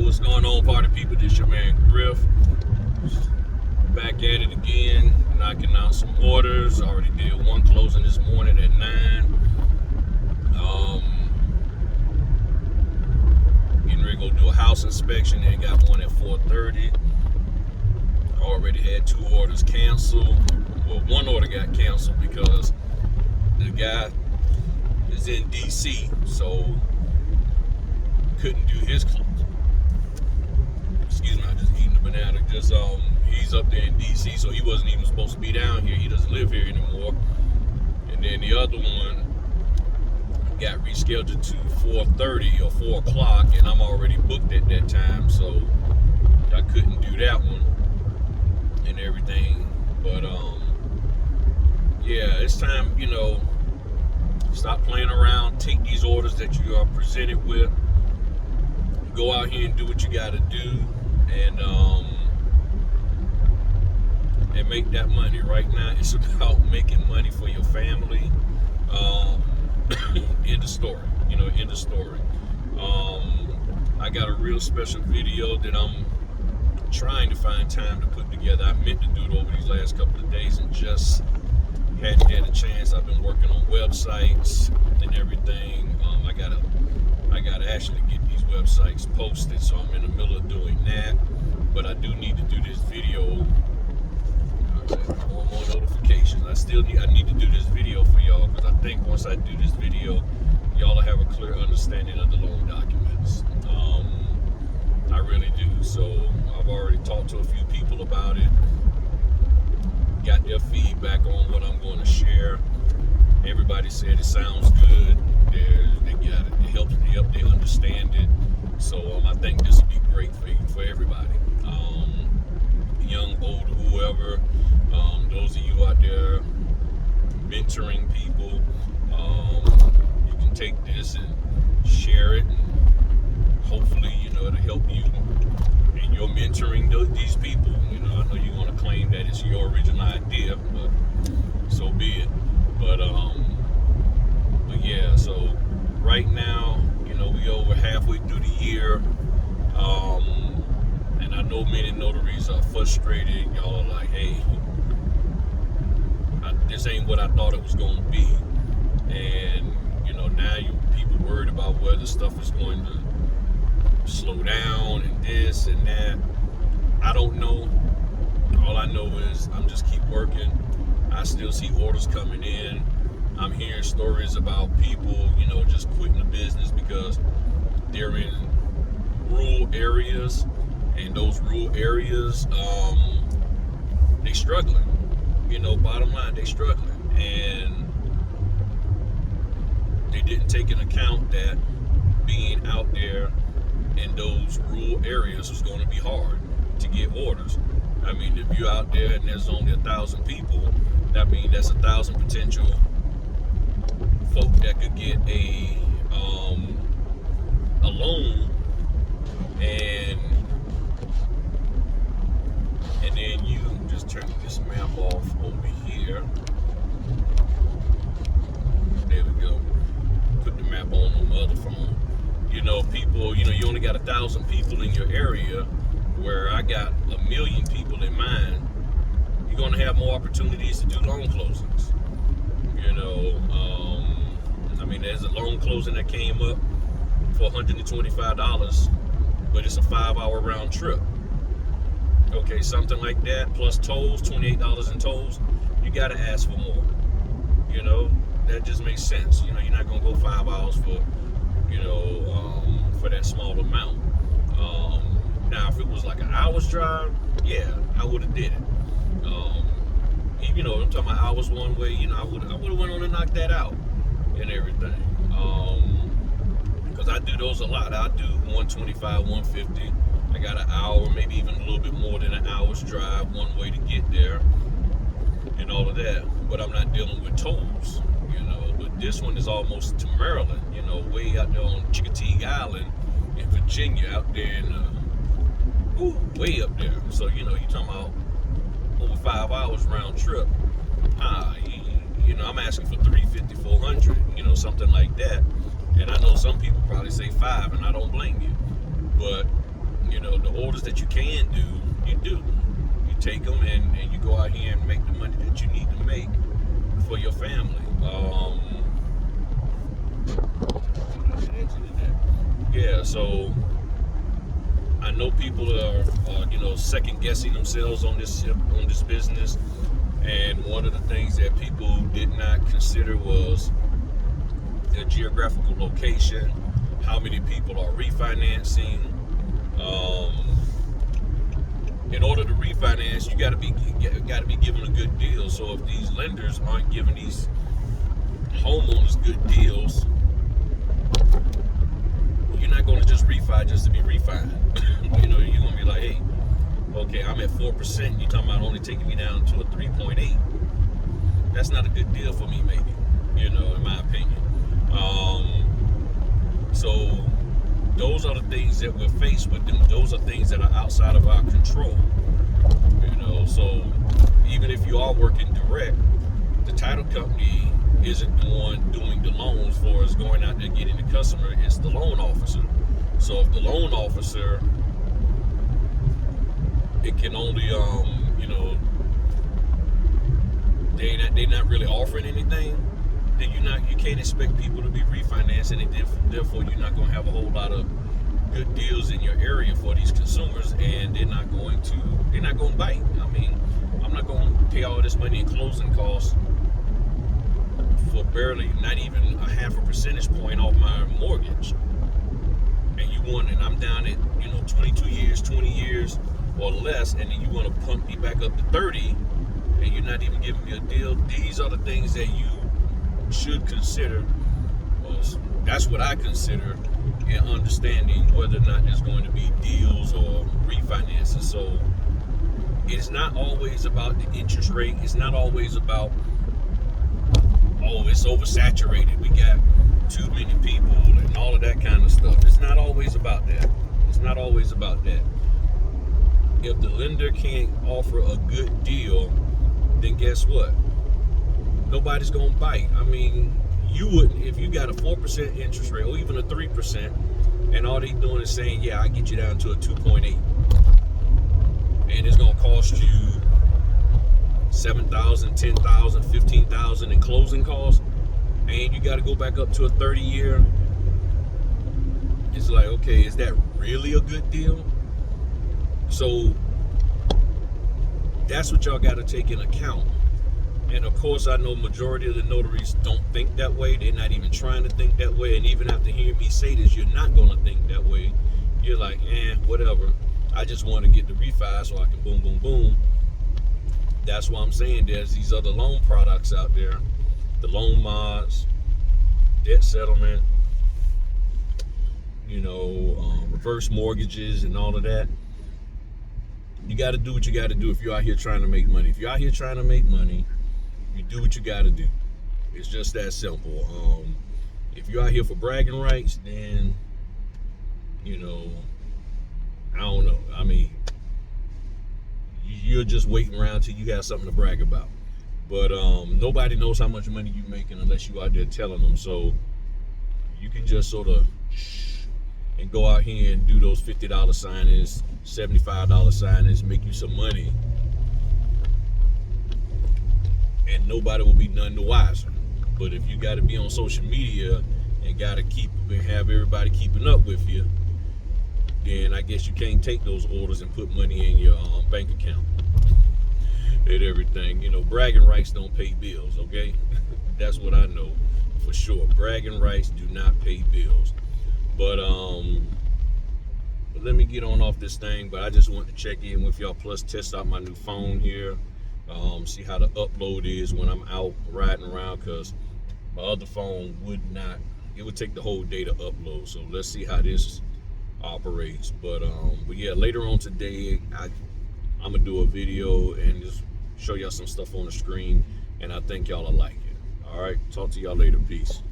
what's going on, party people? This your man Griff. Back at it again, knocking out some orders. Already did one closing this morning at 9. Getting ready to go do a house inspection. Then got one at 4:30. Already had 2 orders canceled. Well, one order got canceled because the guy is in DC, so couldn't do his closing. Excuse me, I just eating a banana. He's up there in DC, so he wasn't even supposed to be down here. He doesn't live here anymore. And then the other one got rescheduled to 4:30 or 4 o'clock, and I'm already booked at that time, so I couldn't do that one and everything. But yeah, it's time, stop playing around, take these orders that you are presented with, go out here and do what you got to do, and make that money. Right now, it's about making money for your family. End of story. End of story. I got a real special video that I'm trying to find time to put together. I meant to do it over these last couple of days and just hadn't had a chance. I've been working on websites and everything. I gotta actually get these websites posted, so I'm in the middle of doing that. But I do need to do this video. More notifications. I need to do this video for y'all, because I think once I do this video, y'all will have a clear understanding of the loan documents. I really do. So I've already talked to a few people about it, got their feedback on what I'm going to share. Everybody said it sounds good. They got it. They understand it. So I think this would be great for everybody. Young, old, whoever. Those of you out there mentoring people, you can take this and share it, and hopefully, it'll help you in your mentoring these people. I know you want to claim that it's your original idea, but so be it. But yeah, so right now, we over halfway through the year, and I know many notaries are frustrated. Y'all are like, hey, this ain't what I thought it was going to be. And, now people worried about whether stuff is going to slow down and this and that. I don't know. All I know is I'm just keep working. I still see orders coming in. I'm hearing stories about people, just quitting the business because they're in rural areas, and those rural areas, they struggling. Bottom line, they struggling, and they didn't take into account that being out there in those rural areas was going to be hard to get orders. I mean, if you're out there and there's only 1,000 people, that means that's 1,000 potential folk that could get a loan, and then you just turn this map off over here. There we go. Put the map on the other phone. People, you only got 1,000 people in your area, where I got 1 million people in mine. You're going to have more opportunities to do loan closings. There's a loan closing that came up for $125, but it's a 5-hour round trip. Okay, something like that, plus tolls, $28 in tolls. You got to ask for more. That just makes sense. You're not going to go 5 hours for that small amount. Now, if it was like an hour's drive, yeah, I would have did it. I'm talking about hours one way. I would have went on and knocked that out and everything. Because I do those a lot. I do 125, 150. I got an hour, maybe even a little bit more than an hour's drive one way to get there, and all of that. But I'm not dealing with tolls. But this one is almost to Maryland. Way out there on Chickatee Island in Virginia, out there in way up there. So you're talking about over 5 hours round trip. I'm asking for 350, 400, something like that. And I know some people probably say 5, and I don't blame you. But orders that you can do, you do. You take them and you go out here and make the money that you need to make for your family. Yeah, so I know people are second guessing themselves on this business, and one of the things that people did not consider was their geographical location, how many people are refinancing. In order to refinance, you got to be given a good deal. So if these lenders aren't giving these homeowners good deals, you're not going to just refi just to be refi. You're going to be like, hey, okay, I'm at 4%. You're talking about only taking me down to a 3.8. That's not a good deal for me, maybe. In my opinion. So those are the things that we're faced with. Those are things that are outside of our control. So even if you are working direct, the title company isn't the one doing the loans for us going out there getting the customer. It's the loan officer. So if the loan officer, it can only they're not really offering anything, then you can't expect people to be refinancing, and therefore you're not going to have a whole lot of good deals in your area for these consumers, and they're not going to bite. I mean, I'm not going to pay all this money in closing costs for barely, not even a half a percentage point off my mortgage. And I'm down at 22 years, 20 years or less, and then you want to pump me back up to 30, and you're not even giving me a deal. These are the things that you should consider. Well, that's what I consider in understanding whether or not there's going to be deals or refinances. So it's not always about the interest rate. It's not always about, it's oversaturated, we got too many people and all of that kind of stuff. It's not always about that. It's not always about that. If the lender can't offer a good deal, then guess what? Nobody's gonna bite. I mean, you wouldn't, if you got a 4% interest rate or even a 3%, and all they doing is saying, yeah, I get you down to a 2.8, and it's gonna cost you $7,000, $10,000, $15,000 in closing costs, and you got to go back up to a 30-year. It's like, okay, is that really a good deal? So that's what y'all got to take in account. And of course, I know majority of the notaries don't think that way. They're not even trying to think that way. And even after hearing me say this, you're not going to think that way. You're like, whatever. I just want to get the refi so I can boom, boom, boom. That's why I'm saying there's these other loan products out there. The loan mods, debt settlement, reverse mortgages and all of that. You got to do what you got to do if you're out here trying to make money. If you're out here trying to make money, you do what you got to do. It's just that simple. If you're out here for bragging rights, then, I don't know. I mean, you're just waiting around till you have something to brag about. But nobody knows how much money you're making unless you out there telling them. So you can just sort of and go out here and do those $50 signings, $75 signings, make you some money, and nobody will be none the wiser. But if you got to be on social media and got to have everybody keeping up with you, then I guess you can't take those orders and put money in your bank account and everything. Bragging rights don't pay bills, okay? That's what I know for sure. Bragging rights do not pay bills. But let me get on off this thing. But I just want to check in with y'all, plus test out my new phone here, see how the upload is when I'm out riding around, because my other phone would take the whole day to upload. So let's see how this operates. But yeah, later on today I'm gonna do a video and just show y'all some stuff on the screen, and I think y'all will like it. All right, talk to y'all later. Peace.